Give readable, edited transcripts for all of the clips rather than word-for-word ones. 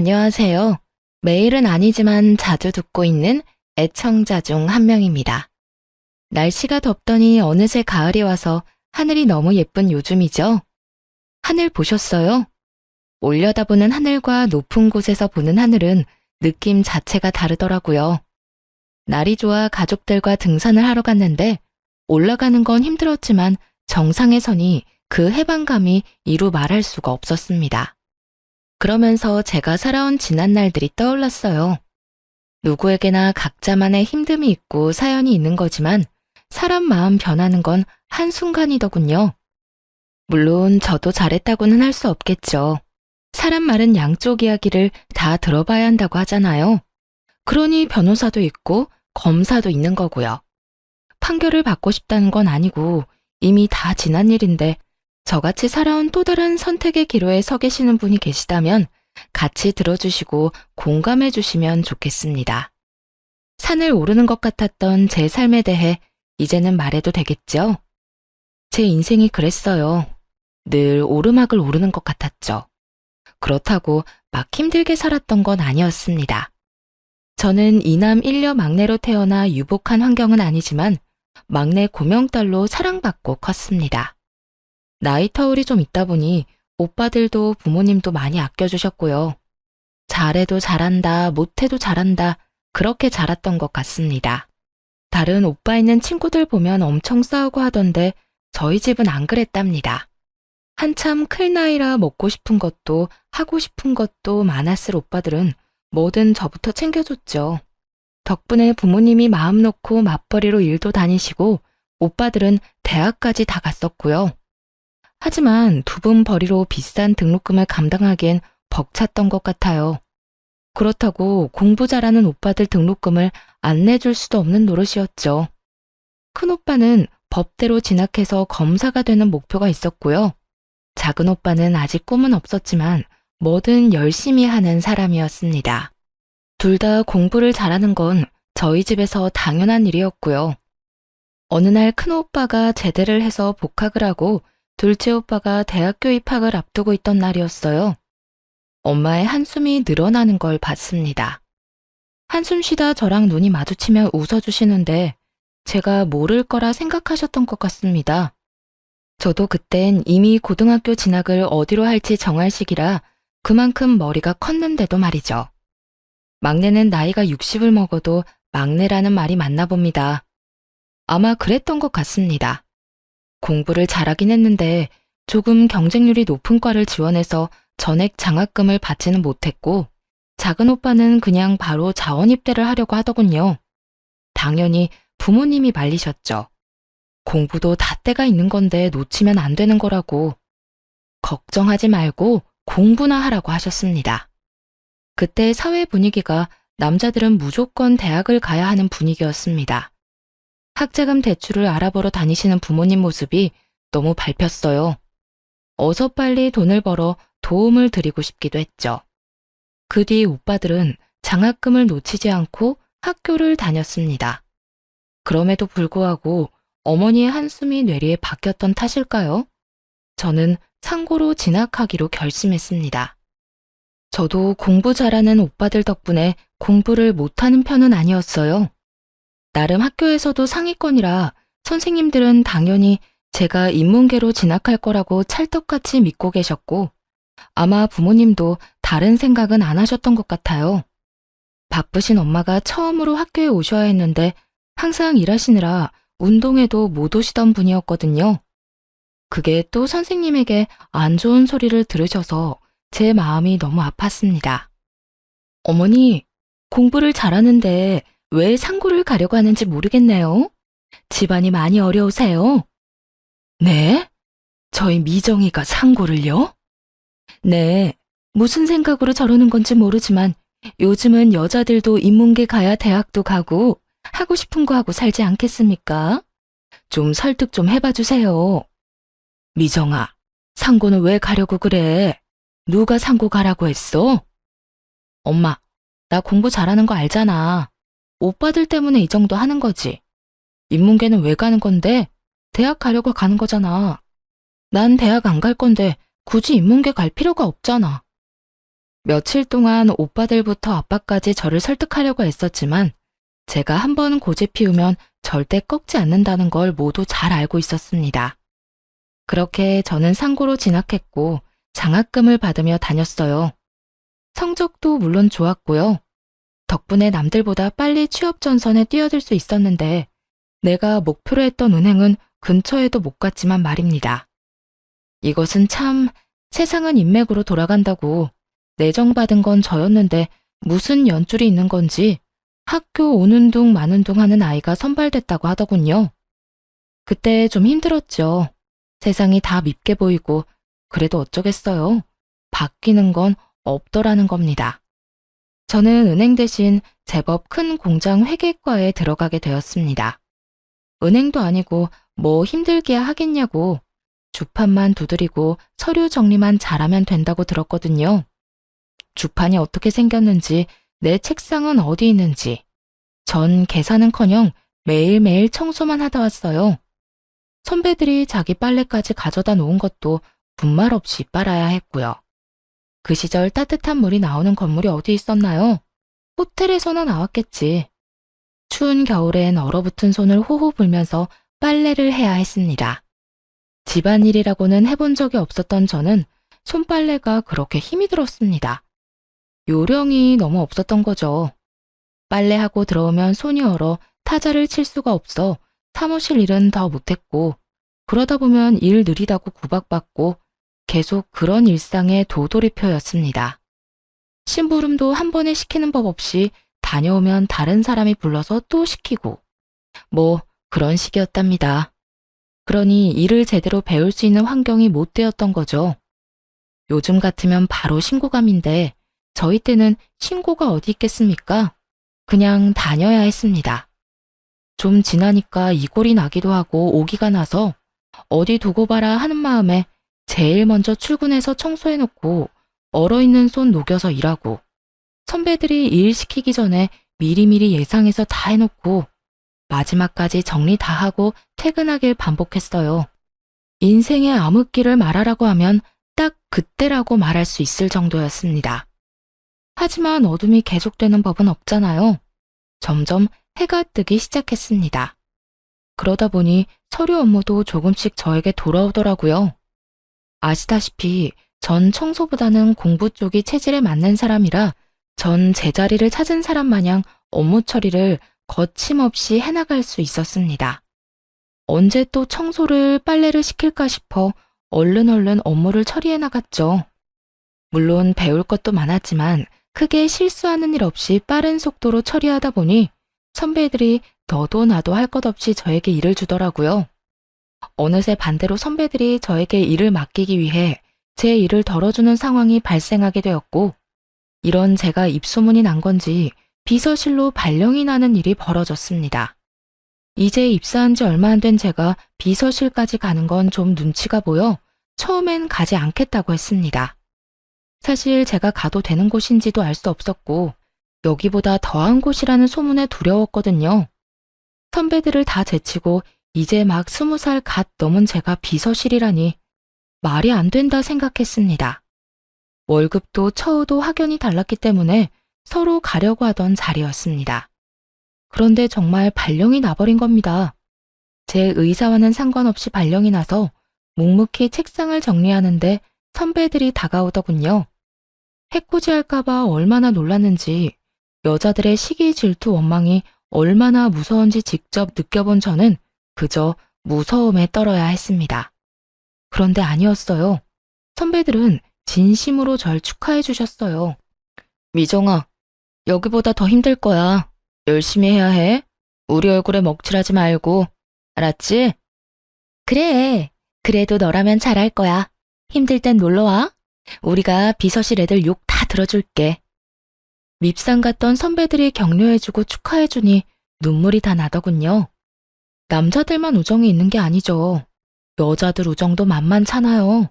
안녕하세요. 매일은 아니지만 자주 듣고 있는 애청자 중 한 명입니다. 날씨가 덥더니 어느새 가을이 와서 하늘이 너무 예쁜 요즘이죠. 하늘 보셨어요? 올려다보는 하늘과 높은 곳에서 보는 하늘은 느낌 자체가 다르더라고요. 날이 좋아 가족들과 등산을 하러 갔는데 올라가는 건 힘들었지만 정상에 서니 그 해방감이 이루 말할 수가 없었습니다. 그러면서 제가 살아온 지난 날들이 떠올랐어요. 누구에게나 각자만의 힘듦이 있고 사연이 있는 거지만 사람 마음 변하는 건 한순간이더군요. 물론 저도 잘했다고는 할 수 없겠죠. 사람 말은 양쪽 이야기를 다 들어봐야 한다고 하잖아요. 그러니 변호사도 있고 검사도 있는 거고요. 판결을 받고 싶다는 건 아니고 이미 다 지난 일인데 저같이 살아온 또 다른 선택의 기로에 서 계시는 분이 계시다면 같이 들어주시고 공감해 주시면 좋겠습니다. 산을 오르는 것 같았던 제 삶에 대해 이제는 말해도 되겠죠? 제 인생이 그랬어요. 늘 오르막을 오르는 것 같았죠. 그렇다고 막 힘들게 살았던 건 아니었습니다. 저는 이남 일녀 막내로 태어나 유복한 환경은 아니지만 막내 고명딸로 사랑받고 컸습니다. 나이 터울이 좀 있다 보니 오빠들도 부모님도 많이 아껴주셨고요. 잘해도 잘한다, 못해도 잘한다, 그렇게 자랐던 것 같습니다. 다른 오빠 있는 친구들 보면 엄청 싸우고 하던데 저희 집은 안 그랬답니다. 한참 클 나이라 먹고 싶은 것도 하고 싶은 것도 많았을 오빠들은 뭐든 저부터 챙겨줬죠. 덕분에 부모님이 마음 놓고 맞벌이로 일도 다니시고 오빠들은 대학까지 다 갔었고요. 하지만 두 분 벌이로 비싼 등록금을 감당하기엔 벅찼던 것 같아요. 그렇다고 공부 잘하는 오빠들 등록금을 안 내줄 수도 없는 노릇이었죠. 큰오빠는 법대로 진학해서 검사가 되는 목표가 있었고요. 작은 오빠는 아직 꿈은 없었지만 뭐든 열심히 하는 사람이었습니다. 둘 다 공부를 잘하는 건 저희 집에서 당연한 일이었고요. 어느 날 큰오빠가 제대를 해서 복학을 하고 둘째 오빠가 대학교 입학을 앞두고 있던 날이었어요. 엄마의 한숨이 늘어나는 걸 봤습니다. 한숨 쉬다 저랑 눈이 마주치며 웃어주시는데 제가 모를 거라 생각하셨던 것 같습니다. 저도 그땐 이미 고등학교 진학을 어디로 할지 정할 시기라 그만큼 머리가 컸는데도 말이죠. 막내는 나이가 60을 먹어도 막내라는 말이 맞나 봅니다. 아마 그랬던 것 같습니다. 공부를 잘하긴 했는데 조금 경쟁률이 높은 과를 지원해서 전액 장학금을 받지는 못했고 작은 오빠는 그냥 바로 자원 입대를 하려고 하더군요. 당연히 부모님이 말리셨죠. 공부도 다 때가 있는 건데 놓치면 안 되는 거라고. 걱정하지 말고 공부나 하라고 하셨습니다. 그때 사회 분위기가 남자들은 무조건 대학을 가야 하는 분위기였습니다. 학자금 대출을 알아보러 다니시는 부모님 모습이 너무 밟혔어요. 어서 빨리 돈을 벌어 도움을 드리고 싶기도 했죠. 그 뒤 오빠들은 장학금을 놓치지 않고 학교를 다녔습니다. 그럼에도 불구하고 어머니의 한숨이 뇌리에 박혔던 탓일까요? 저는 상고로 진학하기로 결심했습니다. 저도 공부 잘하는 오빠들 덕분에 공부를 못하는 편은 아니었어요. 나름 학교에서도 상위권이라 선생님들은 당연히 제가 인문계로 진학할 거라고 찰떡같이 믿고 계셨고 아마 부모님도 다른 생각은 안 하셨던 것 같아요. 바쁘신 엄마가 처음으로 학교에 오셔야 했는데 항상 일하시느라 운동회도 못 오시던 분이었거든요. 그게 또 선생님에게 안 좋은 소리를 들으셔서 제 마음이 너무 아팠습니다. 어머니, 공부를 잘하는데 왜 상고를 가려고 하는지 모르겠네요. 집안이 많이 어려우세요. 네? 저희 미정이가 상고를요? 네, 무슨 생각으로 저러는 건지 모르지만 요즘은 여자들도 인문계 가야 대학도 가고 하고 싶은 거 하고 살지 않겠습니까? 좀 설득 좀 해봐 주세요. 미정아, 상고는 왜 가려고 그래? 누가 상고 가라고 했어? 엄마, 나 공부 잘하는 거 알잖아. 오빠들 때문에 이 정도 하는 거지. 인문계는 왜 가는 건데? 대학 가려고 가는 거잖아. 난 대학 안 갈 건데 굳이 인문계 갈 필요가 없잖아. 며칠 동안 오빠들부터 아빠까지 저를 설득하려고 애썼지만 제가 한 번 고집 피우면 절대 꺾지 않는다는 걸 모두 잘 알고 있었습니다. 그렇게 저는 상고로 진학했고 장학금을 받으며 다녔어요. 성적도 물론 좋았고요. 덕분에 남들보다 빨리 취업 전선에 뛰어들 수 있었는데 내가 목표로 했던 은행은 근처에도 못 갔지만 말입니다. 이것은 참 세상은 인맥으로 돌아간다고 내정받은 건 저였는데 무슨 연줄이 있는 건지 학교 오는 둥 마는 둥 하는 아이가 선발됐다고 하더군요. 그때 좀 힘들었죠. 세상이 다 밉게 보이고 그래도 어쩌겠어요. 바뀌는 건 없더라는 겁니다. 저는 은행 대신 제법 큰 공장 회계과에 들어가게 되었습니다. 은행도 아니고 뭐 힘들게야 하겠냐고 주판만 두드리고 서류 정리만 잘하면 된다고 들었거든요. 주판이 어떻게 생겼는지, 내 책상은 어디 있는지, 전 계산은커녕 매일매일 청소만 하다 왔어요. 선배들이 자기 빨래까지 가져다 놓은 것도 분말 없이 빨아야 했고요. 그 시절 따뜻한 물이 나오는 건물이 어디 있었나요? 호텔에서나 나왔겠지. 추운 겨울엔 얼어붙은 손을 호호 불면서 빨래를 해야 했습니다. 집안일이라고는 해본 적이 없었던 저는 손빨래가 그렇게 힘이 들었습니다. 요령이 너무 없었던 거죠. 빨래하고 들어오면 손이 얼어 타자를 칠 수가 없어 사무실 일은 더 못했고 그러다 보면 일 느리다고 구박받고 계속 그런 일상의 도돌이표였습니다. 심부름도 한 번에 시키는 법 없이 다녀오면 다른 사람이 불러서 또 시키고 뭐 그런 식이었답니다. 그러니 일을 제대로 배울 수 있는 환경이 못 되었던 거죠. 요즘 같으면 바로 신고감인데 저희 때는 신고가 어디 있겠습니까? 그냥 다녀야 했습니다. 좀 지나니까 이골이 나기도 하고 오기가 나서 어디 두고 봐라 하는 마음에 제일 먼저 출근해서 청소해놓고 얼어있는 손 녹여서 일하고 선배들이 일 시키기 전에 미리미리 예상해서 다 해놓고 마지막까지 정리 다 하고 퇴근하길 반복했어요. 인생의 암흑기를 말하라고 하면 딱 그때라고 말할 수 있을 정도였습니다. 하지만 어둠이 계속되는 법은 없잖아요. 점점 해가 뜨기 시작했습니다. 그러다 보니 서류 업무도 조금씩 저에게 돌아오더라고요. 아시다시피 전 청소보다는 공부 쪽이 체질에 맞는 사람이라 전 제자리를 찾은 사람 마냥 업무 처리를 거침없이 해나갈 수 있었습니다. 언제 또 청소를 빨래를 시킬까 싶어 얼른 업무를 처리해 나갔죠. 물론 배울 것도 많았지만 크게 실수하는 일 없이 빠른 속도로 처리하다 보니 선배들이 너도 나도 할 것 없이 저에게 일을 주더라고요. 어느새 반대로 선배들이 저에게 일을 맡기기 위해 제 일을 덜어주는 상황이 발생하게 되었고 이런 제가 입소문이 난 건지 비서실로 발령이 나는 일이 벌어졌습니다. 이제 입사한 지 얼마 안 된 제가 비서실까지 가는 건 좀 눈치가 보여 처음엔 가지 않겠다고 했습니다. 사실 제가 가도 되는 곳인지도 알 수 없었고 여기보다 더한 곳이라는 소문에 두려웠거든요. 선배들을 다 제치고 이제 막 20살 갓 넘은 제가 비서실이라니 말이 안 된다 생각했습니다. 월급도 처우도 확연히 달랐기 때문에 서로 가려고 하던 자리였습니다. 그런데 정말 발령이 나버린 겁니다. 제 의사와는 상관없이 발령이 나서 묵묵히 책상을 정리하는데 선배들이 다가오더군요. 해코지할까봐 얼마나 놀랐는지 여자들의 시기 질투 원망이 얼마나 무서운지 직접 느껴본 저는 그저 무서움에 떨어야 했습니다. 그런데 아니었어요. 선배들은 진심으로 절 축하해 주셨어요. 미정아, 여기보다 더 힘들 거야. 열심히 해야 해. 우리 얼굴에 먹칠하지 말고. 알았지? 그래. 그래도 너라면 잘할 거야. 힘들 땐 놀러와. 우리가 비서실 애들 욕 다 들어줄게. 밉상 같던 선배들이 격려해주고 축하해주니 눈물이 다 나더군요. 남자들만 우정이 있는 게 아니죠. 여자들 우정도 만만찮아요.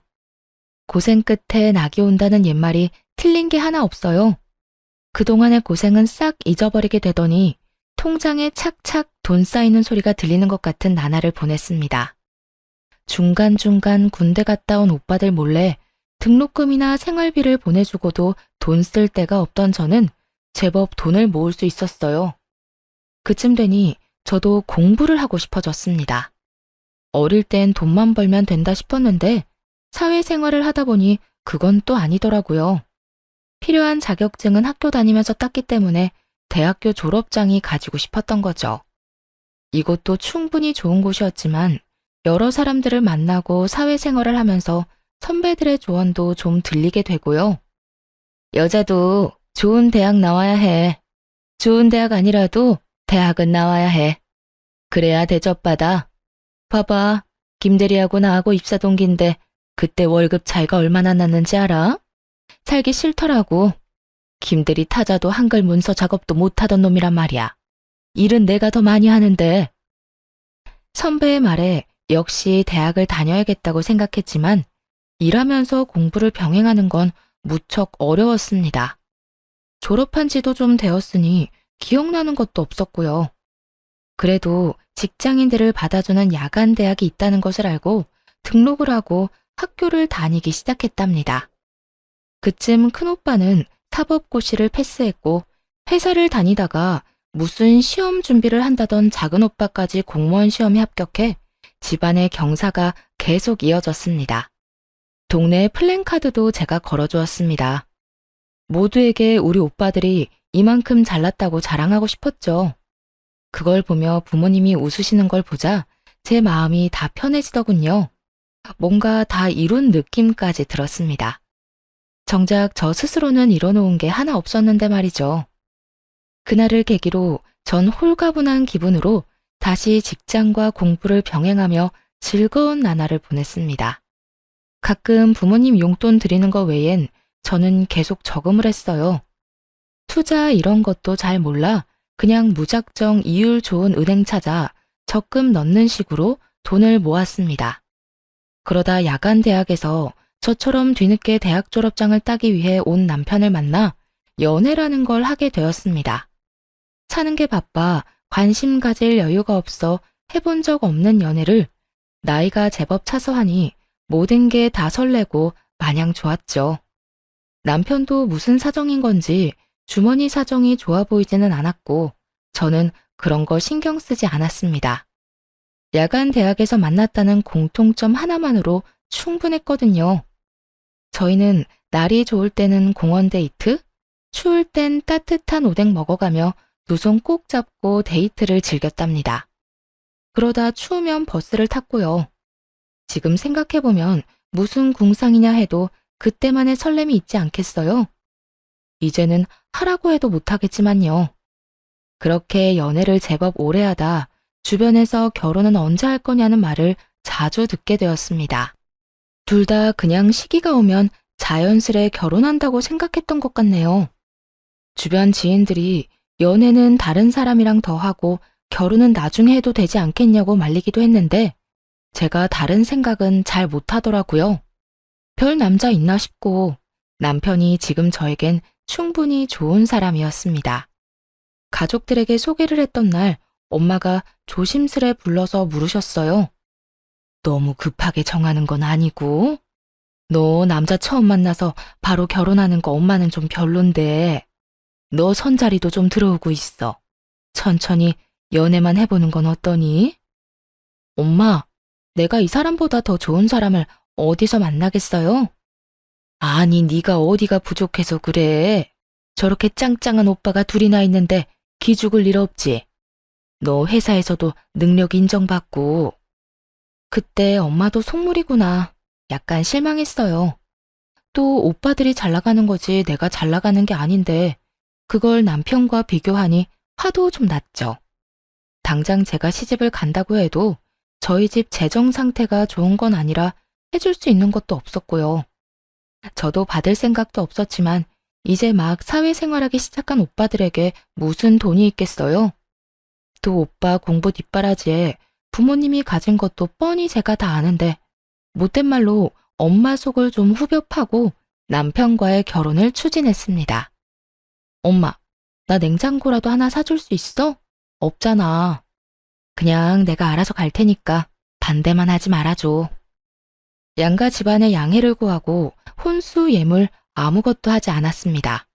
고생 끝에 낙이 온다는 옛말이 틀린 게 하나 없어요. 그동안의 고생은 싹 잊어버리게 되더니 통장에 착착 돈 쌓이는 소리가 들리는 것 같은 나날을 보냈습니다. 중간중간 군대 갔다 온 오빠들 몰래 등록금이나 생활비를 보내주고도 돈 쓸 데가 없던 저는 제법 돈을 모을 수 있었어요. 그쯤 되니 저도 공부를 하고 싶어졌습니다. 어릴 땐 돈만 벌면 된다 싶었는데 사회생활을 하다 보니 그건 또 아니더라고요. 필요한 자격증은 학교 다니면서 땄기 때문에 대학교 졸업장이 가지고 싶었던 거죠. 이곳도 충분히 좋은 곳이었지만 여러 사람들을 만나고 사회생활을 하면서 선배들의 조언도 좀 들리게 되고요. 여자도 좋은 대학 나와야 해. 좋은 대학 아니라도 대학은 나와야 해. 그래야 대접받아. 봐봐, 김대리하고 나하고 입사 동기인데 그때 월급 차이가 얼마나 났는지 알아? 살기 싫더라고. 김대리 타자도 한글 문서 작업도 못하던 놈이란 말이야. 일은 내가 더 많이 하는데. 선배의 말에 역시 대학을 다녀야겠다고 생각했지만 일하면서 공부를 병행하는 건 무척 어려웠습니다. 졸업한 지도 좀 되었으니 기억나는 것도 없었고요. 그래도 직장인들을 받아주는 야간 대학이 있다는 것을 알고 등록을 하고 학교를 다니기 시작했답니다. 그쯤 큰오빠는 사법고시를 패스했고 회사를 다니다가 무슨 시험 준비를 한다던 작은오빠까지 공무원 시험에 합격해 집안의 경사가 계속 이어졌습니다. 동네 플랜카드도 제가 걸어주었습니다. 모두에게 우리 오빠들이 이만큼 잘났다고 자랑하고 싶었죠. 그걸 보며 부모님이 웃으시는 걸 보자 제 마음이 다 편해지더군요. 뭔가 다 이룬 느낌까지 들었습니다. 정작 저 스스로는 이뤄놓은 게 하나 없었는데 말이죠. 그날을 계기로 전 홀가분한 기분으로 다시 직장과 공부를 병행하며 즐거운 나날을 보냈습니다. 가끔 부모님 용돈 드리는 거 외엔 저는 계속 저금을 했어요. 투자 이런 것도 잘 몰라 그냥 무작정 이율 좋은 은행 찾아 적금 넣는 식으로 돈을 모았습니다. 그러다 야간 대학에서 저처럼 뒤늦게 대학 졸업장을 따기 위해 온 남편을 만나 연애라는 걸 하게 되었습니다. 사는 게 바빠 관심 가질 여유가 없어 해본 적 없는 연애를 나이가 제법 차서 하니 모든 게 다 설레고 마냥 좋았죠. 남편도 무슨 사정인 건지 주머니 사정이 좋아 보이지는 않았고 저는 그런 거 신경 쓰지 않았습니다. 야간 대학에서 만났다는 공통점 하나만으로 충분했거든요. 저희는 날이 좋을 때는 공원 데이트, 추울 땐 따뜻한 오뎅 먹어가며 두 손 꼭 잡고 데이트를 즐겼답니다. 그러다 추우면 버스를 탔고요. 지금 생각해보면 무슨 궁상이냐 해도 그때만의 설렘이 있지 않겠어요? 이제는 하라고 해도 못하겠지만요. 그렇게 연애를 제법 오래 하다 주변에서 결혼은 언제 할 거냐는 말을 자주 듣게 되었습니다. 둘 다 그냥 시기가 오면 자연스레 결혼한다고 생각했던 것 같네요. 주변 지인들이 연애는 다른 사람이랑 더 하고 결혼은 나중에 해도 되지 않겠냐고 말리기도 했는데 제가 다른 생각은 잘 못하더라고요. 별 남자 있나 싶고 남편이 지금 저에겐 충분히 좋은 사람이었습니다. 가족들에게 소개를 했던 날 엄마가 조심스레 불러서 물으셨어요. 너무 급하게 정하는 건 아니고? 너 남자 처음 만나서 바로 결혼하는 거 엄마는 좀 별론데 너 선자리도 좀 들어오고 있어. 천천히 연애만 해보는 건 어떠니? 엄마, 내가 이 사람보다 더 좋은 사람을 어디서 만나겠어요? 아니, 네가 어디가 부족해서 그래. 저렇게 짱짱한 오빠가 둘이나 있는데 기죽을 일 없지. 너 회사에서도 능력 인정받고. 그때 엄마도 속물이구나. 약간 실망했어요. 또 오빠들이 잘 나가는 거지 내가 잘 나가는 게 아닌데 그걸 남편과 비교하니 화도 좀 났죠. 당장 제가 시집을 간다고 해도 저희 집 재정 상태가 좋은 건 아니라 해줄 수 있는 것도 없었고요. 저도 받을 생각도 없었지만 이제 막 사회생활하기 시작한 오빠들에게 무슨 돈이 있겠어요? 또 오빠 공부 뒷바라지에 부모님이 가진 것도 뻔히 제가 다 아는데 못된 말로 엄마 속을 좀 후벼 파고 남편과의 결혼을 추진했습니다. 엄마, 나 냉장고라도 하나 사줄 수 있어? 없잖아. 그냥 내가 알아서 갈 테니까 반대만 하지 말아줘. 양가 집안의 양해를 구하고 혼수 예물 아무것도 하지 않았습니다.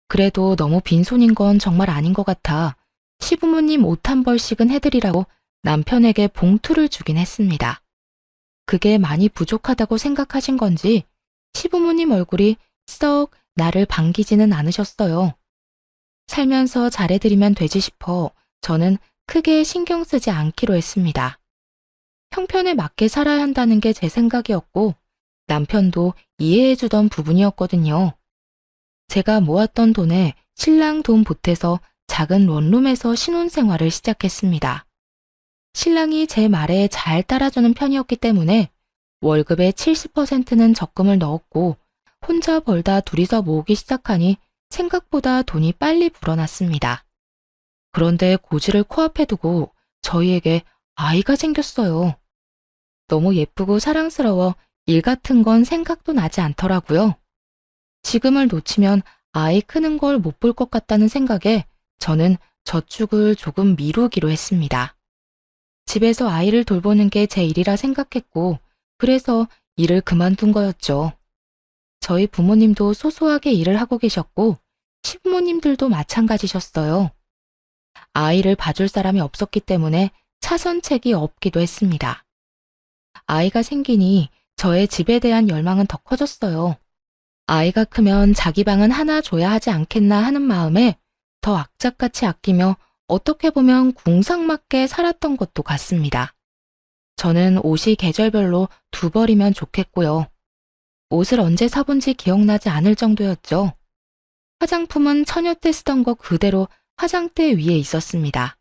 그래도 너무 빈손인 건 정말 아닌 것 같아 시부모님 옷 한 벌씩은 해드리라고 남편에게 봉투를 주긴 했습니다. 그게 많이 부족하다고 생각하신 건지 시부모님 얼굴이 썩 나를 반기지는 않으셨어요. 살면서 잘해드리면 되지 싶어 저는 크게 신경 쓰지 않기로 했습니다. 형편에 맞게 살아야 한다는 게 제 생각이었고 남편도 이해해주던 부분이었거든요. 제가 모았던 돈에 신랑 돈 보태서 작은 원룸에서 신혼생활을 시작했습니다. 신랑이 제 말에 잘 따라주는 편이었기 때문에 월급의 70%는 적금을 넣었고 혼자 벌다 둘이서 모으기 시작하니 생각보다 돈이 빨리 불어났습니다. 그런데 고지를 코앞에 두고 저희에게 아이가 생겼어요. 너무 예쁘고 사랑스러워 일 같은 건 생각도 나지 않더라고요. 지금을 놓치면 아이 크는 걸 못 볼 것 같다는 생각에 저는 저축을 조금 미루기로 했습니다. 집에서 아이를 돌보는 게 제 일이라 생각했고 그래서 일을 그만둔 거였죠. 저희 부모님도 소소하게 일을 하고 계셨고 시부모님들도 마찬가지셨어요. 아이를 봐줄 사람이 없었기 때문에 차선책이 없기도 했습니다. 아이가 생기니 저의 집에 대한 열망은 더 커졌어요. 아이가 크면 자기 방은 하나 줘야 하지 않겠나 하는 마음에 더 악착같이 아끼며 어떻게 보면 궁상맞게 살았던 것도 같습니다. 저는 옷이 계절별로 2벌이면 좋겠고요. 옷을 언제 사본지 기억나지 않을 정도였죠. 화장품은 처녀 때 쓰던 거 그대로 화장대 위에 있었습니다.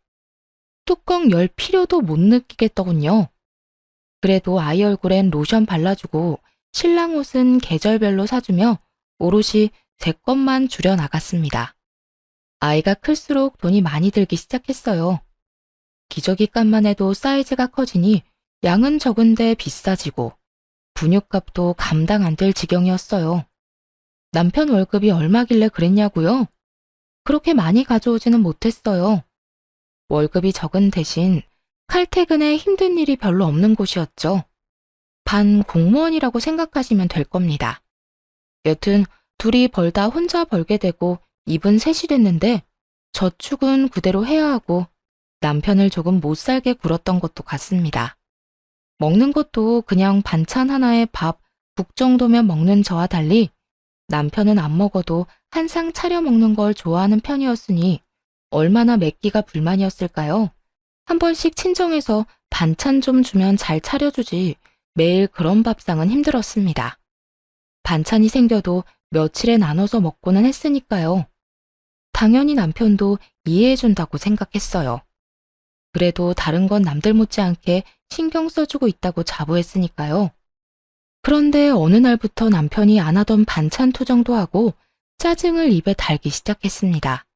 뚜껑 열 필요도 못 느끼겠더군요. 그래도 아이 얼굴엔 로션 발라주고 신랑 옷은 계절별로 사주며 오롯이 제 것만 줄여 나갔습니다. 아이가 클수록 돈이 많이 들기 시작했어요. 기저귀 값만 해도 사이즈가 커지니 양은 적은데 비싸지고 분유값도 감당 안 될 지경이었어요. 남편 월급이 얼마길래 그랬냐고요? 그렇게 많이 가져오지는 못했어요. 월급이 적은 대신 칼퇴근에 힘든 일이 별로 없는 곳이었죠. 반 공무원이라고 생각하시면 될 겁니다. 여튼 둘이 벌다 혼자 벌게 되고 입은 셋이 됐는데 저축은 그대로 해야 하고 남편을 조금 못 살게 굴었던 것도 같습니다. 먹는 것도 그냥 반찬 하나에 밥, 국 정도면 먹는 저와 달리 남편은 안 먹어도 한 상 차려 먹는 걸 좋아하는 편이었으니 얼마나 맵기가 불만이었을까요? 한 번씩 친정에서 반찬 좀 주면 잘 차려주지 매일 그런 밥상은 힘들었습니다. 반찬이 생겨도 며칠에 나눠서 먹고는 했으니까요. 당연히 남편도 이해해준다고 생각했어요. 그래도 다른 건 남들 못지않게 신경 써주고 있다고 자부했으니까요. 그런데 어느 날부터 남편이 안 하던 반찬 투정도 하고 짜증을 입에 달기 시작했습니다.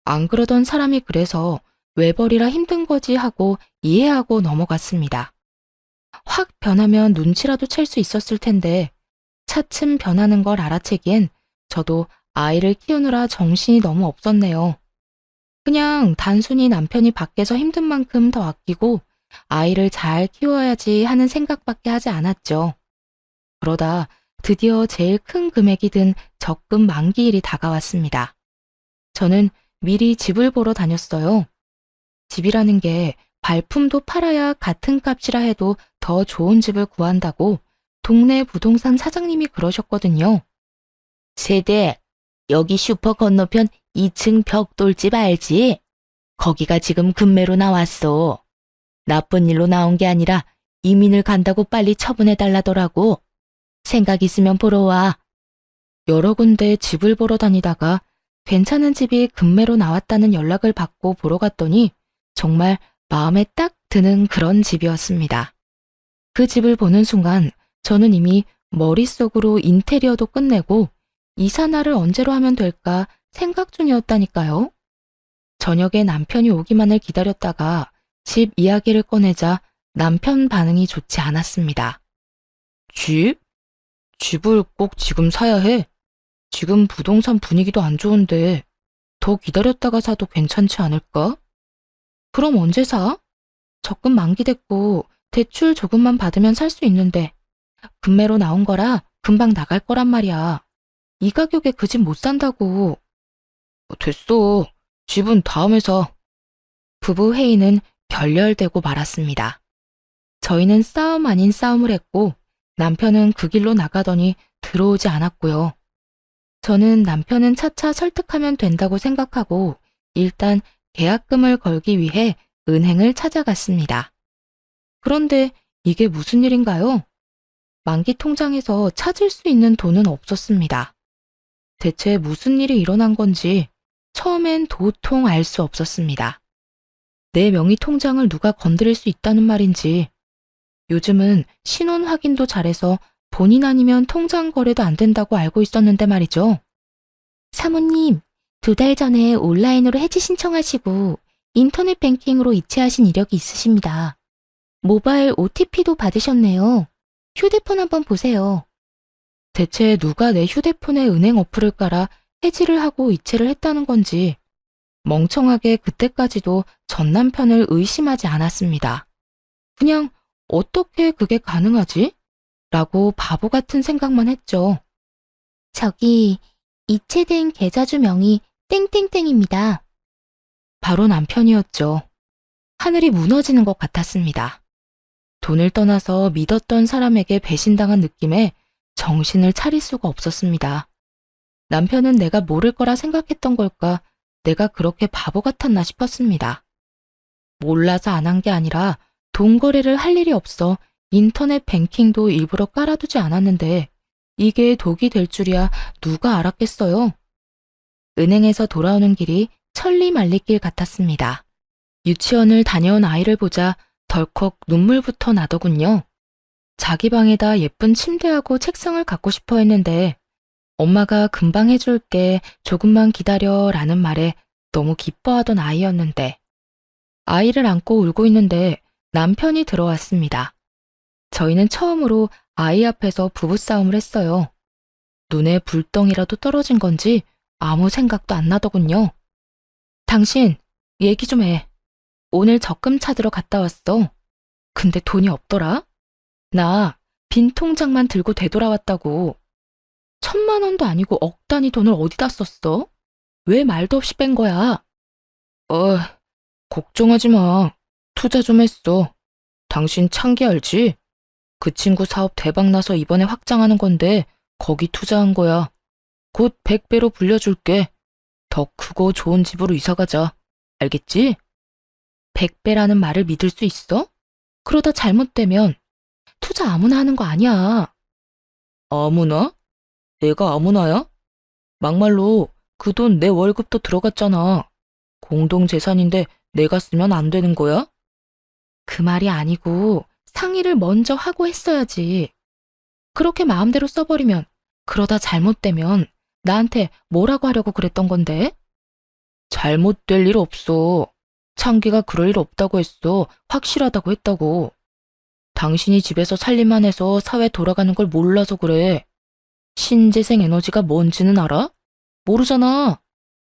안 그러던 사람이 그래서 외벌이라 힘든 거지 하고 이해하고 넘어갔습니다. 확 변하면 눈치라도 챌 수 있었을 텐데 차츰 변하는 걸 알아채기엔 저도 아이를 키우느라 정신이 너무 없었네요. 그냥 단순히 남편이 밖에서 힘든 만큼 더 아끼고 아이를 잘 키워야지 하는 생각밖에 하지 않았죠. 그러다 드디어 제일 큰 금액이 든 적금 만기일이 다가왔습니다. 저는 미리 집을 보러 다녔어요. 집이라는 게 발품도 팔아야 같은 값이라 해도 더 좋은 집을 구한다고 동네 부동산 사장님이 그러셨거든요. 세대, 여기 슈퍼 건너편 2층 벽돌집 알지? 거기가 지금 금매로 나왔어. 나쁜 일로 나온 게 아니라 이민을 간다고 빨리 처분해달라더라고. 생각 있으면 보러 와. 여러 군데 집을 보러 다니다가 괜찮은 집이 금매로 나왔다는 연락을 받고 보러 갔더니 정말 마음에 딱 드는 그런 집이었습니다. 그 집을 보는 순간 저는 이미 머릿속으로 인테리어도 끝내고 이사날을 언제로 하면 될까 생각 중이었다니까요. 저녁에 남편이 오기만을 기다렸다가 집 이야기를 꺼내자 남편 반응이 좋지 않았습니다. 집? 집을 꼭 지금 사야 해? 지금 부동산 분위기도 안 좋은데 더 기다렸다가 사도 괜찮지 않을까? 그럼 언제 사? 적금 만기됐고 대출 조금만 받으면 살 수 있는데 금매로 나온 거라 금방 나갈 거란 말이야. 이 가격에 그 집 못 산다고. 됐어. 집은 다음에 사. 부부 회의는 결렬되고 말았습니다. 저희는 싸움 아닌 싸움을 했고 남편은 그 길로 나가더니 들어오지 않았고요. 저는 남편은 차차 설득하면 된다고 생각하고 일단 계약금을 걸기 위해 은행을 찾아갔습니다. 그런데 이게 무슨 일인가요? 만기 통장에서 찾을 수 있는 돈은 없었습니다. 대체 무슨 일이 일어난 건지 처음엔 도통 알 수 없었습니다. 내 명의 통장을 누가 건드릴 수 있다는 말인지, 요즘은 신원 확인도 잘해서 본인 아니면 통장 거래도 안 된다고 알고 있었는데 말이죠. 사모님, 2달 전에 온라인으로 해지 신청하시고 인터넷 뱅킹으로 이체하신 이력이 있으십니다. 모바일 OTP도 받으셨네요. 휴대폰 한번 보세요. 대체 누가 내 휴대폰에 은행 어플을 깔아 해지를 하고 이체를 했다는 건지 멍청하게 그때까지도 전 남편을 의심하지 않았습니다. 그냥 어떻게 그게 가능하지? 라고 바보 같은 생각만 했죠. 저기 이체된 계좌주 명이 땡땡땡입니다. 바로 남편이었죠. 하늘이 무너지는 것 같았습니다. 돈을 떠나서 믿었던 사람에게 배신당한 느낌에 정신을 차릴 수가 없었습니다. 남편은 내가 모를 거라 생각했던 걸까, 내가 그렇게 바보 같았나 싶었습니다. 몰라서 안 한 게 아니라 돈 거래를 할 일이 없어 인터넷 뱅킹도 일부러 깔아두지 않았는데 이게 독이 될 줄이야 누가 알았겠어요. 은행에서 돌아오는 길이 천리말리길 같았습니다. 유치원을 다녀온 아이를 보자 덜컥 눈물부터 나더군요. 자기 방에다 예쁜 침대하고 책상을 갖고 싶어 했는데 엄마가 금방 해줄게, 조금만 기다려 라는 말에 너무 기뻐하던 아이였는데, 아이를 안고 울고 있는데 남편이 들어왔습니다. 저희는 처음으로 아이 앞에서 부부싸움을 했어요. 눈에 불덩이라도 떨어진 건지 아무 생각도 안 나더군요. 당신, 얘기 좀 해. 오늘 적금 찾으러 갔다 왔어. 근데 돈이 없더라? 나 빈 통장만 들고 되돌아왔다고. 1,000만 원도 아니고 억 단위 돈을 어디다 썼어? 왜 말도 없이 뺀 거야? 어, 걱정하지 마. 투자 좀 했어. 당신 창기 알지? 그 친구 사업 대박 나서 이번에 확장하는 건데 거기 투자한 거야. 곧 100배로 불려줄게. 더 크고 좋은 집으로 이사 가자. 알겠지? 100배라는 말을 믿을 수 있어? 그러다 잘못되면 투자 아무나 하는 거 아니야. 아무나? 내가 아무나야? 막말로 그 돈 내 월급도 들어갔잖아. 공동재산인데 내가 쓰면 안 되는 거야? 그 말이 아니고 상의를 먼저 하고 했어야지. 그렇게 마음대로 써버리면 그러다 잘못되면 나한테 뭐라고 하려고 그랬던 건데? 잘못될 일 없어. 창기가 그럴 일 없다고 했어. 확실하다고 했다고. 당신이 집에서 살림만 해서 사회 돌아가는 걸 몰라서 그래. 신재생 에너지가 뭔지는 알아? 모르잖아.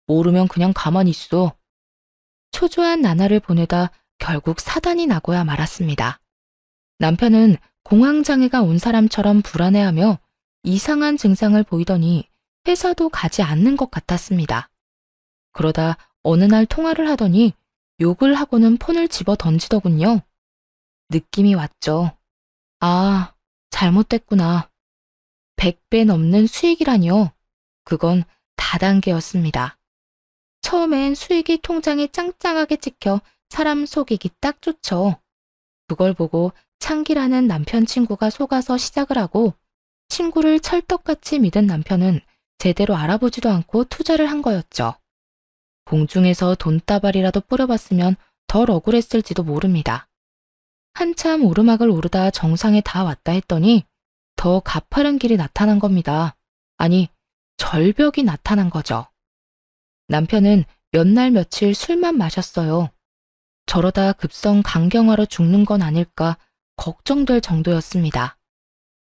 모르면 그냥 가만히 있어. 초조한 나날을 보내다 결국 사단이 나고야 말았습니다. 남편은 공황장애가 온 사람처럼 불안해하며 이상한 증상을 보이더니 회사도 가지 않는 것 같았습니다. 그러다 어느 날 통화를 하더니 욕을 하고는 폰을 집어 던지더군요. 느낌이 왔죠. 아, 잘못됐구나. 100배 넘는 수익이라니요. 그건 다단계였습니다. 처음엔 수익이 통장에 짱짱하게 찍혀 사람 속이기 딱 좋죠. 그걸 보고 창기라는 남편 친구가 속아서 시작을 하고 친구를 찰떡같이 믿은 남편은 제대로 알아보지도 않고 투자를 한 거였죠. 공중에서 돈다발이라도 뿌려봤으면 덜 억울했을지도 모릅니다. 한참 오르막을 오르다 정상에 다 왔다 했더니 더 가파른 길이 나타난 겁니다. 아니, 절벽이 나타난 거죠. 남편은 몇 날 며칠 술만 마셨어요. 저러다 급성 간경화로 죽는 건 아닐까 걱정될 정도였습니다.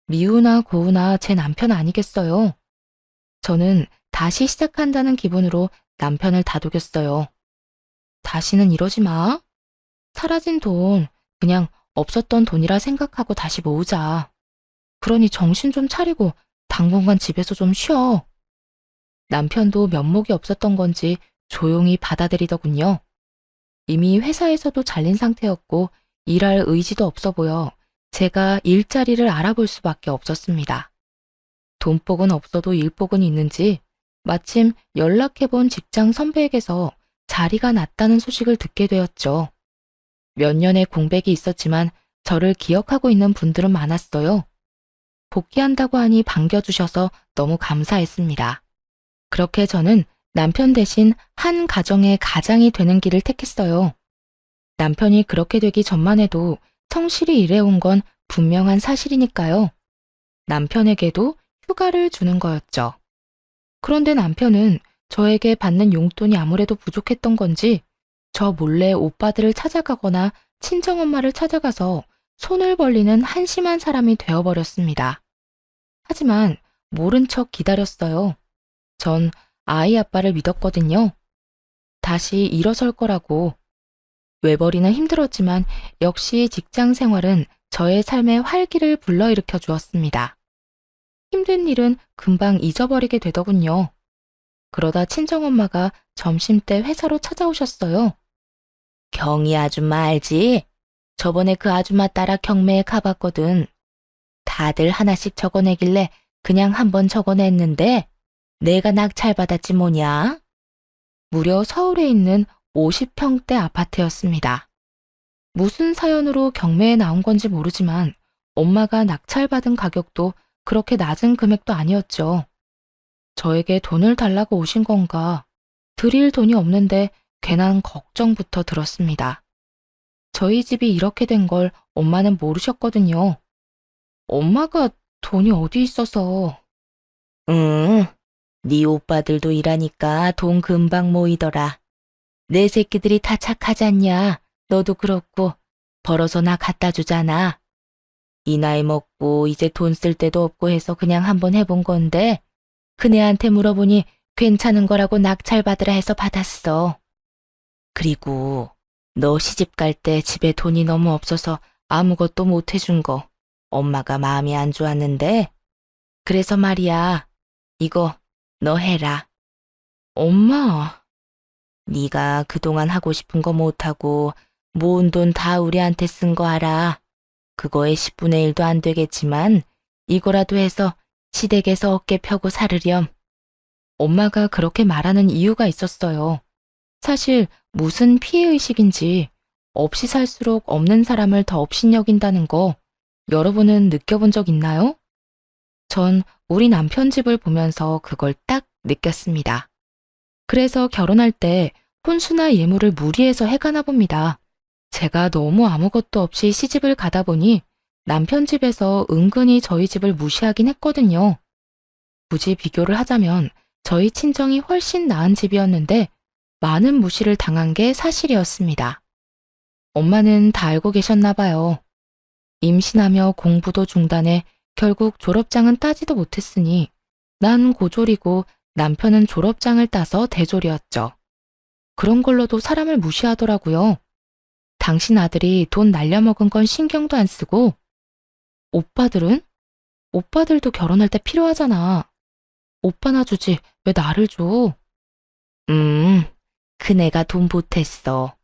미우나 고우나 제 남편 아니겠어요? 저는 다시 시작한다는 기분으로 남편을 다독였어요. 다시는 이러지 마. 사라진 돈, 그냥 없었던 돈이라 생각하고 다시 모으자. 그러니 정신 좀 차리고 당분간 집에서 좀 쉬어. 남편도 면목이 없었던 건지 조용히 받아들이더군요. 이미 회사에서도 잘린 상태였고 일할 의지도 없어 보여 제가 일자리를 알아볼 수밖에 없었습니다. 돈복은 없어도 일복은 있는지 마침 연락해본 직장 선배에게서 자리가 났다는 소식을 듣게 되었죠. 몇 년의 공백이 있었지만 저를 기억하고 있는 분들은 많았어요. 복귀한다고 하니 반겨주셔서 너무 감사했습니다. 그렇게 저는 남편 대신 한 가정의 가장이 되는 길을 택했어요. 남편이 그렇게 되기 전만 해도 성실히 일해온 건 분명한 사실이니까요. 남편에게도 휴가를 주는 거였죠. 그런데 남편은 저에게 받는 용돈이 아무래도 부족했던 건지 저 몰래 오빠들을 찾아가거나 친정엄마를 찾아가서 손을 벌리는 한심한 사람이 되어버렸습니다. 하지만 모른 척 기다렸어요. 전 아이 아빠를 믿었거든요. 다시 일어설 거라고. 외벌이는 힘들었지만 역시 직장 생활은 저의 삶에 활기를 불러일으켜 주었습니다. 힘든 일은 금방 잊어버리게 되더군요. 그러다 친정엄마가 점심때 회사로 찾아오셨어요. 경희 아줌마 알지? 저번에 그 아줌마 따라 경매에 가봤거든. 다들 하나씩 적어내길래 그냥 한번 적어냈는데 내가 낙찰받았지 뭐냐? 무려 서울에 있는 50평대 아파트였습니다. 무슨 사연으로 경매에 나온 건지 모르지만 엄마가 낙찰받은 가격도 그렇게 낮은 금액도 아니었죠. 저에게 돈을 달라고 오신 건가? 드릴 돈이 없는데 괜한 걱정부터 들었습니다. 저희 집이 이렇게 된 걸 엄마는 모르셨거든요. 엄마가 돈이 어디 있어서. 응, 네 오빠들도 일하니까 돈 금방 모이더라. 내 새끼들이 다 착하잖냐. 너도 그렇고 벌어서 나 갖다 주잖아. 이 나이 먹고 이제 돈 쓸 데도 없고 해서 그냥 한번 해본 건데 그네한테 물어보니 괜찮은 거라고 낙찰 받으라 해서 받았어. 그리고 너 시집 갈 때 집에 돈이 너무 없어서 아무것도 못 해준 거 엄마가 마음이 안 좋았는데 그래서 말이야. 이거 너 해라. 엄마. 네가 그동안 하고 싶은 거 못하고 모은 돈 다 우리한테 쓴 거 알아. 그거의 10분의 1도 안 되겠지만 이거라도 해서 시댁에서 어깨 펴고 살으렴. 엄마가 그렇게 말하는 이유가 있었어요. 사실 무슨 피해의식인지 없이 살수록 없는 사람을 더 업신여긴다는 거 여러분은 느껴본 적 있나요? 전 우리 남편 집을 보면서 그걸 딱 느꼈습니다. 그래서 결혼할 때 혼수나 예물을 무리해서 해가나 봅니다. 제가 너무 아무것도 없이 시집을 가다 보니 남편 집에서 은근히 저희 집을 무시하긴 했거든요. 굳이 비교를 하자면 저희 친정이 훨씬 나은 집이었는데 많은 무시를 당한 게 사실이었습니다. 엄마는 다 알고 계셨나 봐요. 임신하며 공부도 중단해 결국 졸업장은 따지도 못했으니 난 고졸이고 남편은 졸업장을 따서 대졸이었죠. 그런 걸로도 사람을 무시하더라고요. 당신 아들이 돈 날려먹은 건 신경도 안 쓰고 오빠들은? 오빠들도 결혼할 때 필요하잖아. 오빠나 주지 왜 나를 줘? 그네가 돈 보탰어.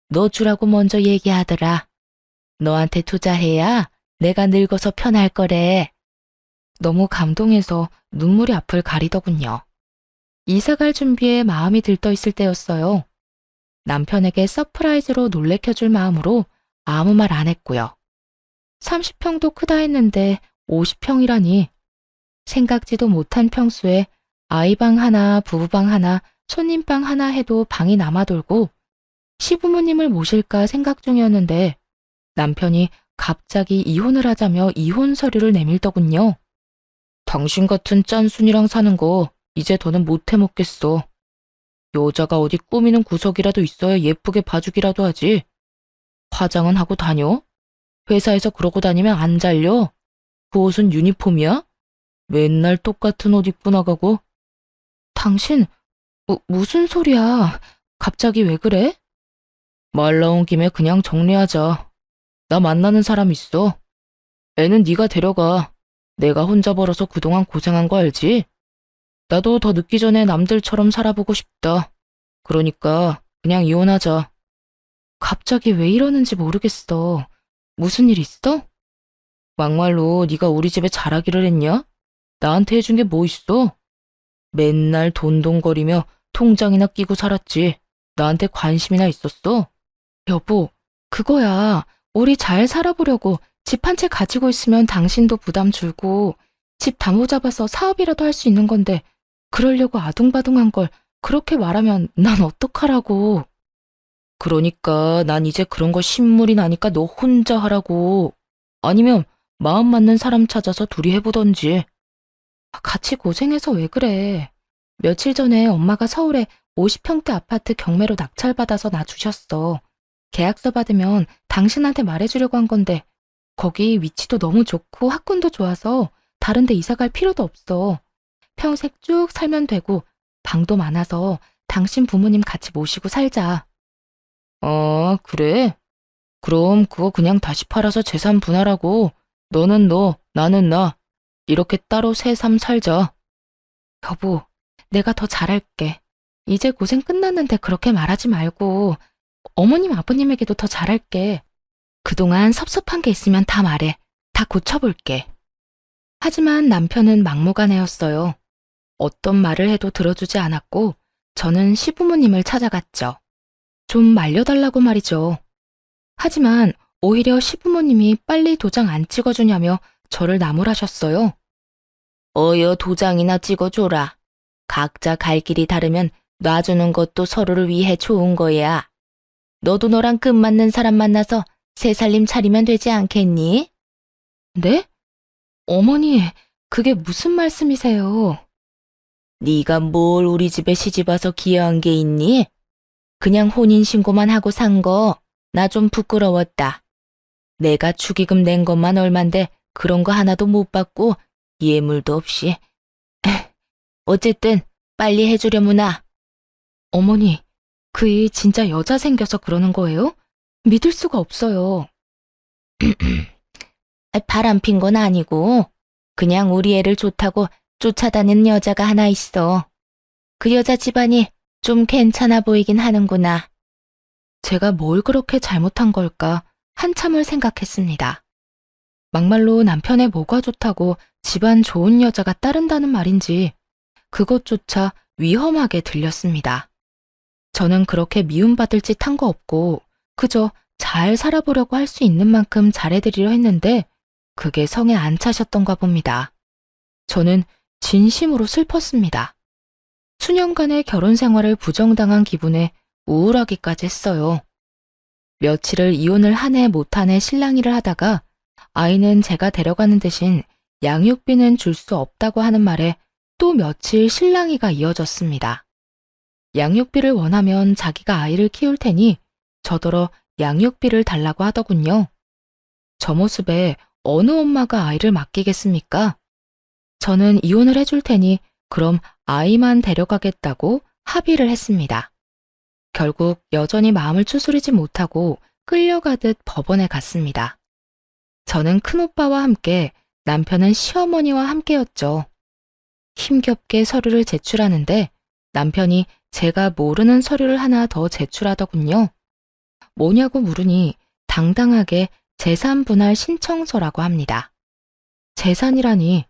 너 주라고 먼저 얘기하더라. 너한테 투자해야 내가 늙어서 편할 거래. 너무 감동해서 눈물이 앞을 가리더군요. 이사갈 준비에 마음이 들떠 있을 때였어요. 남편에게 서프라이즈로 놀래켜줄 마음으로 아무 말 안 했고요. 30평도 크다 했는데 50평이라니. 생각지도 못한 평수에 아이방 하나, 부부방 하나, 손님방 하나 해도 방이 남아돌고 시부모님을 모실까 생각 중이었는데 남편이 갑자기 이혼을 하자며 이혼 서류를 내밀더군요. 당신 같은 짠순이랑 사는 거 이제 더는 못 해먹겠어. 여자가 어디 꾸미는 구석이라도 있어야 예쁘게 봐주기라도 하지. 화장은 하고 다녀? 회사에서 그러고 다니면 안 잘려? 그 옷은 유니폼이야? 맨날 똑같은 옷 입고 나가고. 당신 무슨 소리야? 갑자기 왜 그래? 말 나온 김에 그냥 정리하자. 나 만나는 사람 있어. 애는 네가 데려가. 내가 혼자 벌어서 그동안 고생한 거 알지? 나도 더 늦기 전에 남들처럼 살아보고 싶다. 그러니까 그냥 이혼하자. 갑자기 왜 이러는지 모르겠어. 무슨 일 있어? 막말로 네가 우리 집에 잘하기를 했냐? 나한테 해준 게 뭐 있어? 맨날 돈돈거리며 통장이나 끼고 살았지. 나한테 관심이나 있었어? 여보, 그거야. 우리 잘 살아보려고 집 한 채 가지고 있으면 당신도 부담 줄고 집 담보 잡아서 사업이라도 할 수 있는 건데 그러려고 아둥바둥한 걸 그렇게 말하면 난 어떡하라고. 그러니까 난 이제 그런 거 신물이 나니까 너 혼자 하라고. 아니면 마음 맞는 사람 찾아서 둘이 해보던지. 같이 고생해서 왜 그래. 며칠 전에 엄마가 서울에 50평대 아파트 경매로 낙찰받아서 나 주셨어. 계약서 받으면 당신한테 말해주려고 한 건데 거기 위치도 너무 좋고 학군도 좋아서 다른 데 이사 갈 필요도 없어. 평생 쭉 살면 되고 방도 많아서 당신 부모님 같이 모시고 살자. 그래? 그럼 그거 그냥 다시 팔아서 재산 분할하고 너는 너, 나는 나. 이렇게 따로 새삼 살자. 여보, 내가 더 잘할게. 이제 고생 끝났는데 그렇게 말하지 말고 어머님 아버님에게도 더 잘할게. 그동안 섭섭한 게 있으면 다 말해. 다 고쳐볼게. 하지만 남편은 막무가내였어요. 어떤 말을 해도 들어주지 않았고 저는 시부모님을 찾아갔죠. 좀 말려달라고 말이죠. 하지만 오히려 시부모님이 빨리 도장 안 찍어주냐며 저를 나무라셨어요. 어여 도장이나 찍어줘라. 각자 갈 길이 다르면 놔주는 것도 서로를 위해 좋은 거야. 너도 너랑 끝맞는 사람 만나서 새 살림 차리면 되지 않겠니? 네? 어머니, 그게 무슨 말씀이세요? 네가 뭘 우리 집에 시집와서 기여한 게 있니? 그냥 혼인신고만 하고 산 거 나 좀 부끄러웠다. 내가 축의금 낸 것만 얼만데 그런 거 하나도 못 받고 예물도 없이. 어쨌든 빨리 해주려무나. 어머니, 그 일 진짜 여자 생겨서 그러는 거예요? 믿을 수가 없어요. 바람 핀 건 아니고 그냥 우리 애를 좋다고 쫓아다니는 여자가 하나 있어. 그 여자 집안이 좀 괜찮아 보이긴 하는구나. 제가 뭘 그렇게 잘못한 걸까 한참을 생각했습니다. 막말로 남편의 뭐가 좋다고 집안 좋은 여자가 따른다는 말인지 그것조차 위험하게 들렸습니다. 저는 그렇게 미움받을 짓 한 거 없고 그저 잘 살아보려고 할 수 있는 만큼 잘해드리려 했는데 그게 성에 안 차셨던가 봅니다. 저는 진심으로 슬펐습니다. 수년간의 결혼 생활을 부정당한 기분에 우울하기까지 했어요. 며칠을 이혼을 한 해 못 한 해 실랑이를 하다가 아이는 제가 데려가는 대신 양육비는 줄 수 없다고 하는 말에 또 며칠 실랑이가 이어졌습니다. 양육비를 원하면 자기가 아이를 키울 테니 저더러 양육비를 달라고 하더군요. 저 모습에 어느 엄마가 아이를 맡기겠습니까? 저는 이혼을 해줄 테니 그럼 아이만 데려가겠다고 합의를 했습니다. 결국 여전히 마음을 추스리지 못하고 끌려가듯 법원에 갔습니다. 저는 큰오빠와 함께 남편은 시어머니와 함께였죠. 힘겹게 서류를 제출하는데 남편이 제가 모르는 서류를 하나 더 제출하더군요. 뭐냐고 물으니 당당하게 재산분할 신청서라고 합니다. 재산이라니,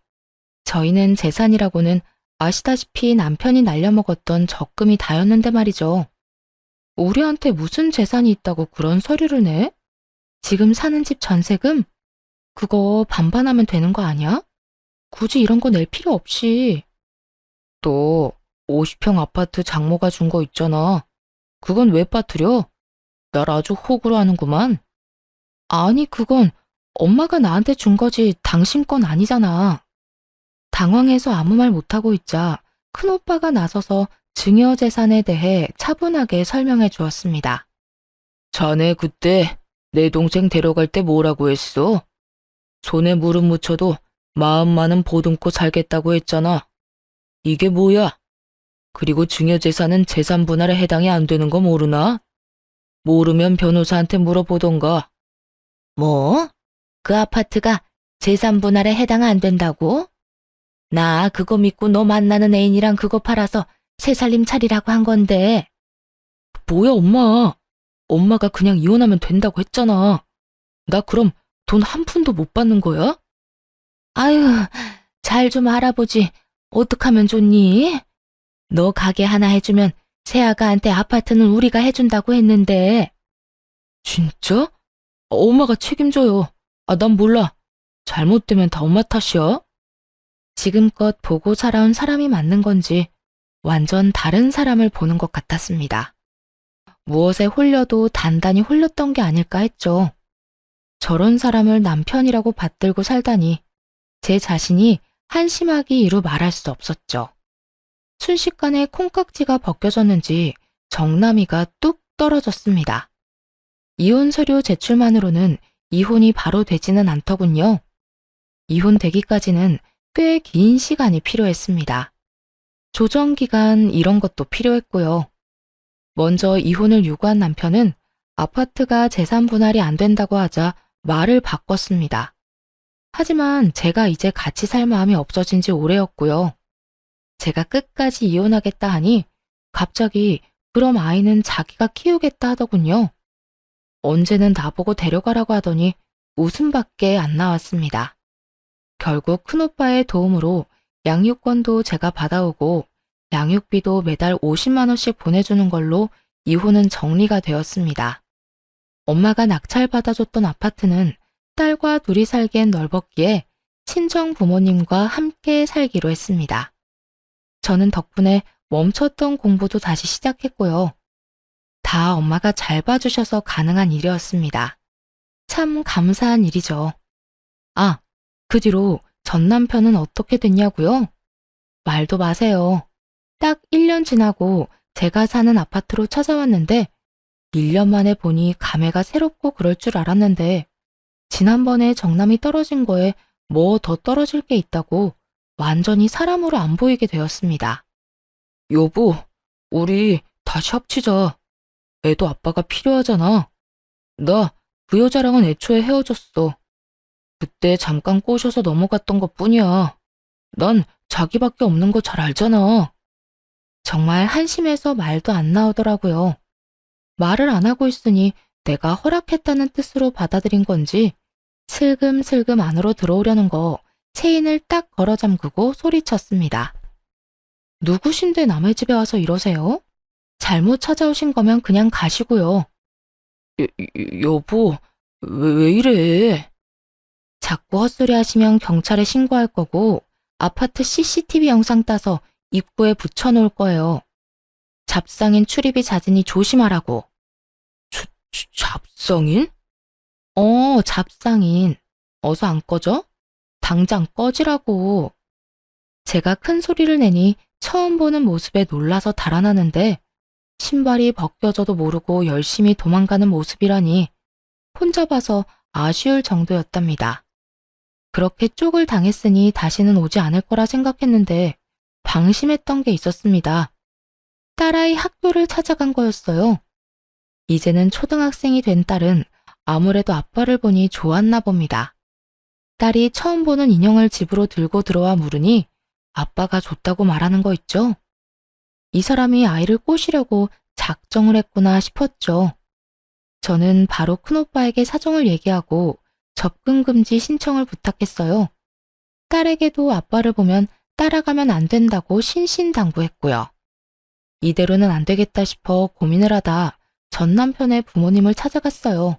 저희는 재산이라고는 아시다시피 남편이 날려먹었던 적금이 다였는데 말이죠. 우리한테 무슨 재산이 있다고 그런 서류를 내? 지금 사는 집 전세금? 그거 반반하면 되는 거 아니야? 굳이 이런 거 낼 필요 없이. 또 50평 아파트 장모가 준 거 있잖아. 그건 왜 빠뜨려? 날 아주 호구로 하는구만. 아니, 그건 엄마가 나한테 준 거지 당신 건 아니잖아. 당황해서 아무 말 못하고 있자 큰오빠가 나서서 증여재산에 대해 차분하게 설명해 주었습니다. 자네 그때 내 동생 데려갈 때 뭐라고 했어? 손에 무릎 묻혀도 마음만은 보듬고 살겠다고 했잖아. 이게 뭐야? 그리고 증여재산은 재산 분할에 해당이 안 되는 거 모르나? 모르면 변호사한테 물어보던가. 뭐? 그 아파트가 재산분할에 해당 안 된다고? 나 그거 믿고 너 만나는 애인이랑 그거 팔아서 새 살림 차리라고 한 건데. 뭐야, 엄마. 엄마가 그냥 이혼하면 된다고 했잖아. 나 그럼 돈 한 푼도 못 받는 거야? 아유, 잘 좀 알아보지. 어떡하면 좋니? 너 가게 하나 해주면 새아가한테 아파트는 우리가 해준다고 했는데. 진짜? 엄마가 책임져요. 난 몰라. 잘못되면 다 엄마 탓이야. 지금껏 보고 살아온 사람이 맞는 건지 완전 다른 사람을 보는 것 같았습니다. 무엇에 홀려도 단단히 홀렸던 게 아닐까 했죠. 저런 사람을 남편이라고 받들고 살다니 제 자신이 한심하기 이루 말할 수 없었죠. 순식간에 콩깍지가 벗겨졌는지 정남이가 뚝 떨어졌습니다. 이혼 서류 제출만으로는 이혼이 바로 되지는 않더군요. 이혼되기까지는 꽤 긴 시간이 필요했습니다. 조정기간 이런 것도 필요했고요. 먼저 이혼을 요구한 남편은 아파트가 재산 분할이 안 된다고 하자 말을 바꿨습니다. 하지만 제가 이제 같이 살 마음이 없어진 지 오래였고요. 제가 끝까지 이혼하겠다 하니 갑자기 그럼 아이는 자기가 키우겠다 하더군요. 언제는 나보고 데려가라고 하더니 웃음밖에 안 나왔습니다. 결국 큰오빠의 도움으로 양육권도 제가 받아오고 양육비도 매달 50만 원씩 보내주는 걸로 이혼은 정리가 되었습니다. 엄마가 낙찰받아줬던 아파트는 딸과 둘이 살기엔 넓었기에 친정 부모님과 함께 살기로 했습니다. 저는 덕분에 멈췄던 공부도 다시 시작했고요. 다 엄마가 잘 봐주셔서 가능한 일이었습니다. 참 감사한 일이죠. 그 뒤로 전 남편은 어떻게 됐냐고요? 말도 마세요. 딱 1년 지나고 제가 사는 아파트로 찾아왔는데 1년 만에 보니 감회가 새롭고 그럴 줄 알았는데 지난번에 정남이 떨어진 거에 뭐 더 떨어질 게 있다고 완전히 사람으로 안 보이게 되었습니다. 여보, 우리 다시 합치자. 애도 아빠가 필요하잖아. 나 그 여자랑은 애초에 헤어졌어. 그때 잠깐 꼬셔서 넘어갔던 것뿐이야. 난 자기밖에 없는 거 잘 알잖아. 정말 한심해서 말도 안 나오더라고요. 말을 안 하고 있으니 내가 허락했다는 뜻으로 받아들인 건지 슬금슬금 안으로 들어오려는 거 체인을 딱 걸어 잠그고 소리쳤습니다. 누구신데 남의 집에 와서 이러세요? 잘못 찾아오신 거면 그냥 가시고요. 여보, 왜 이래? 자꾸 헛소리 하시면 경찰에 신고할 거고 아파트 CCTV 영상 따서 입구에 붙여놓을 거예요. 잡상인 출입이 잦으니 조심하라고. 잡상인? 잡상인. 어서 안 꺼져? 당장 꺼지라고. 제가 큰 소리를 내니 처음 보는 모습에 놀라서 달아나는데 신발이 벗겨져도 모르고 열심히 도망가는 모습이라니 혼자 봐서 아쉬울 정도였답니다. 그렇게 쪽을 당했으니 다시는 오지 않을 거라 생각했는데 방심했던 게 있었습니다. 딸아이 학교를 찾아간 거였어요. 이제는 초등학생이 된 딸은 아무래도 아빠를 보니 좋았나 봅니다. 딸이 처음 보는 인형을 집으로 들고 들어와 물으니 아빠가 줬다고 말하는 거 있죠? 이 사람이 아이를 꼬시려고 작정을 했구나 싶었죠. 저는 바로 큰오빠에게 사정을 얘기하고 접근 금지 신청을 부탁했어요. 딸에게도 아빠를 보면 따라가면 안 된다고 신신당부했고요. 이대로는 안 되겠다 싶어 고민을 하다 전 남편의 부모님을 찾아갔어요.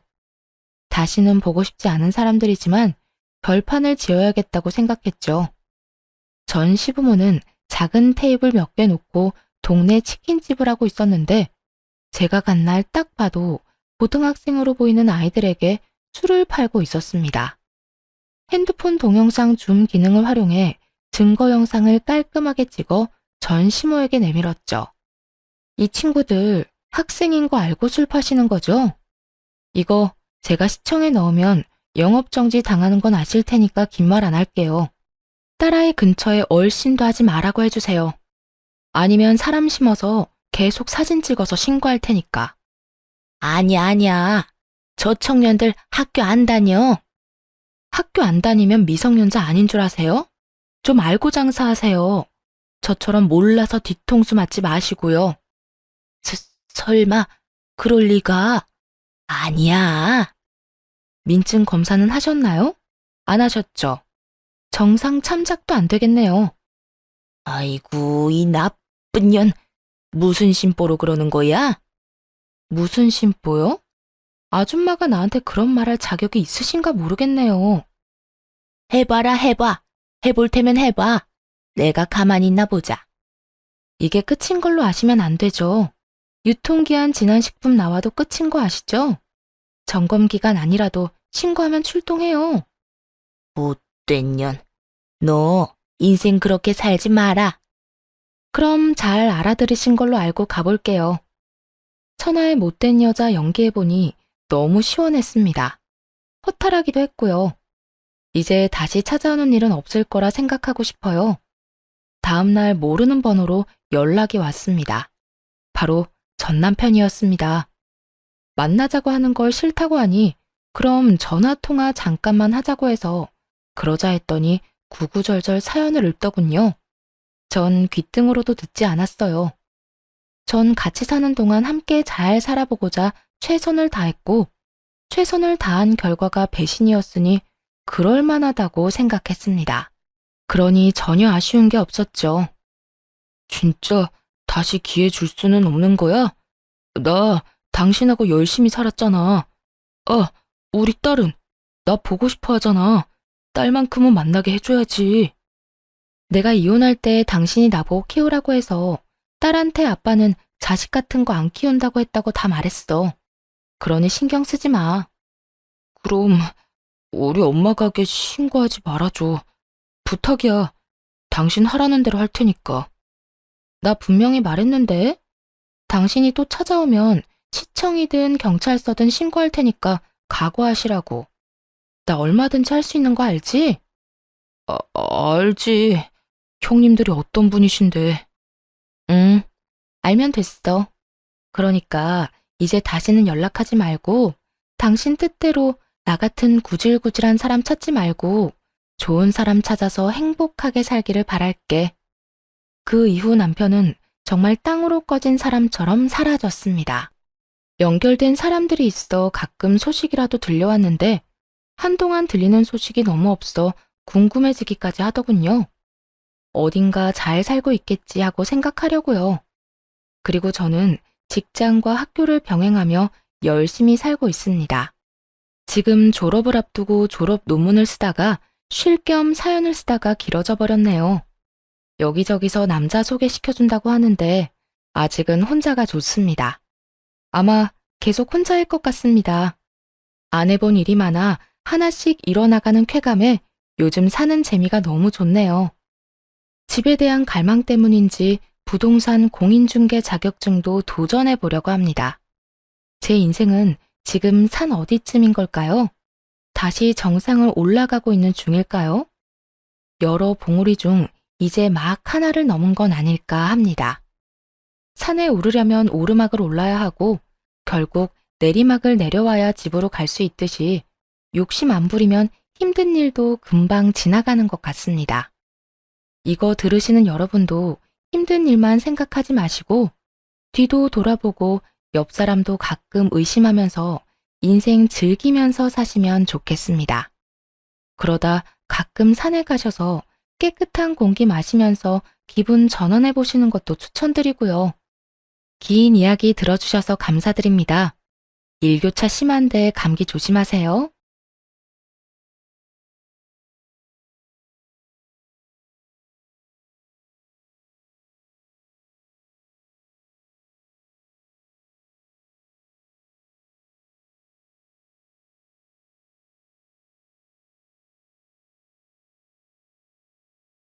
다시는 보고 싶지 않은 사람들이지만 결판을 지어야겠다고 생각했죠. 전 시부모는 작은 테이블 몇 개 놓고 동네 치킨집을 하고 있었는데 제가 간 날 딱 봐도 고등학생으로 보이는 아이들에게 술을 팔고 있었습니다. 핸드폰 동영상 줌 기능을 활용해 증거 영상을 깔끔하게 찍어 전 시모에게 내밀었죠. 이 친구들 학생인 거 알고 술 파시는 거죠? 이거 제가 시청에 넣으면 영업정지 당하는 건 아실 테니까 긴 말 안 할게요. 딸아이 근처에 얼씬도 하지 말라고 해주세요. 아니면 사람 심어서 계속 사진 찍어서 신고할 테니까. 아니야. 저 청년들 학교 안 다녀. 학교 안 다니면 미성년자 아닌 줄 아세요? 좀 알고 장사하세요. 저처럼 몰라서 뒤통수 맞지 마시고요. 설마 그럴 리가? 아니야. 민증 검사는 하셨나요? 안 하셨죠? 정상 참작도 안 되겠네요. 아이고, 이 나쁜 년. 무슨 심보로 그러는 거야? 무슨 심보요? 아줌마가 나한테 그런 말할 자격이 있으신가 모르겠네요. 해봐라, 해봐. 해볼 테면 해봐. 내가 가만히 있나 보자. 이게 끝인 걸로 아시면 안 되죠. 유통기한 지난 식품 나와도 끝인 거 아시죠? 점검기간 아니라도 신고하면 출동해요. 못된 년. 너 인생 그렇게 살지 마라. 그럼 잘 알아들으신 걸로 알고 가볼게요. 천하의 못된 여자 연기해보니 너무 시원했습니다. 허탈하기도 했고요. 이제 다시 찾아오는 일은 없을 거라 생각하고 싶어요. 다음날 모르는 번호로 연락이 왔습니다. 바로 전 남편이었습니다. 만나자고 하는 걸 싫다고 하니 그럼 전화통화 잠깐만 하자고 해서 그러자 했더니 구구절절 사연을 읊더군요. 전 귓등으로도 듣지 않았어요. 전 같이 사는 동안 함께 잘 살아보고자 최선을 다했고 최선을 다한 결과가 배신이었으니 그럴만하다고 생각했습니다. 그러니 전혀 아쉬운 게 없었죠. 진짜 다시 기회 줄 수는 없는 거야? 나 당신하고 열심히 살았잖아. 우리 딸은 나 보고 싶어 하잖아. 딸만큼은 만나게 해줘야지. 내가 이혼할 때 당신이 나보고 키우라고 해서 딸한테 아빠는 자식 같은 거 안 키운다고 했다고 다 말했어. 그러니 신경 쓰지 마. 그럼 우리 엄마 가게 신고하지 말아줘. 부탁이야. 당신 하라는 대로 할 테니까. 나 분명히 말했는데. 당신이 또 찾아오면 시청이든 경찰서든 신고할 테니까 각오하시라고. 나 얼마든지 할 수 있는 거 알지? 알지. 형님들이 어떤 분이신데. 응, 알면 됐어. 그러니까 이제 다시는 연락하지 말고 당신 뜻대로 나 같은 구질구질한 사람 찾지 말고 좋은 사람 찾아서 행복하게 살기를 바랄게. 그 이후 남편은 정말 땅으로 꺼진 사람처럼 사라졌습니다. 연결된 사람들이 있어 가끔 소식이라도 들려왔는데 한동안 들리는 소식이 너무 없어 궁금해지기까지 하더군요. 어딘가 잘 살고 있겠지 하고 생각하려고요. 그리고 저는 직장과 학교를 병행하며 열심히 살고 있습니다. 지금 졸업을 앞두고 졸업 논문을 쓰다가 쉴 겸 사연을 쓰다가 길어져 버렸네요. 여기저기서 남자 소개시켜준다고 하는데 아직은 혼자가 좋습니다. 아마 계속 혼자일 것 같습니다. 안 해본 일이 많아 하나씩 일어나가는 쾌감에 요즘 사는 재미가 너무 좋네요. 집에 대한 갈망 때문인지 부동산 공인중개 자격증도 도전해 보려고 합니다. 제 인생은 지금 산 어디쯤인 걸까요? 다시 정상을 올라가고 있는 중일까요? 여러 봉우리 중 이제 막 하나를 넘은 건 아닐까 합니다. 산에 오르려면 오르막을 올라야 하고 결국 내리막을 내려와야 집으로 갈 수 있듯이 욕심 안 부리면 힘든 일도 금방 지나가는 것 같습니다. 이거 들으시는 여러분도 힘든 일만 생각하지 마시고 뒤도 돌아보고 옆 사람도 가끔 의심하면서 인생 즐기면서 사시면 좋겠습니다. 그러다 가끔 산에 가셔서 깨끗한 공기 마시면서 기분 전환해 보시는 것도 추천드리고요. 긴 이야기 들어주셔서 감사드립니다. 일교차 심한데 감기 조심하세요.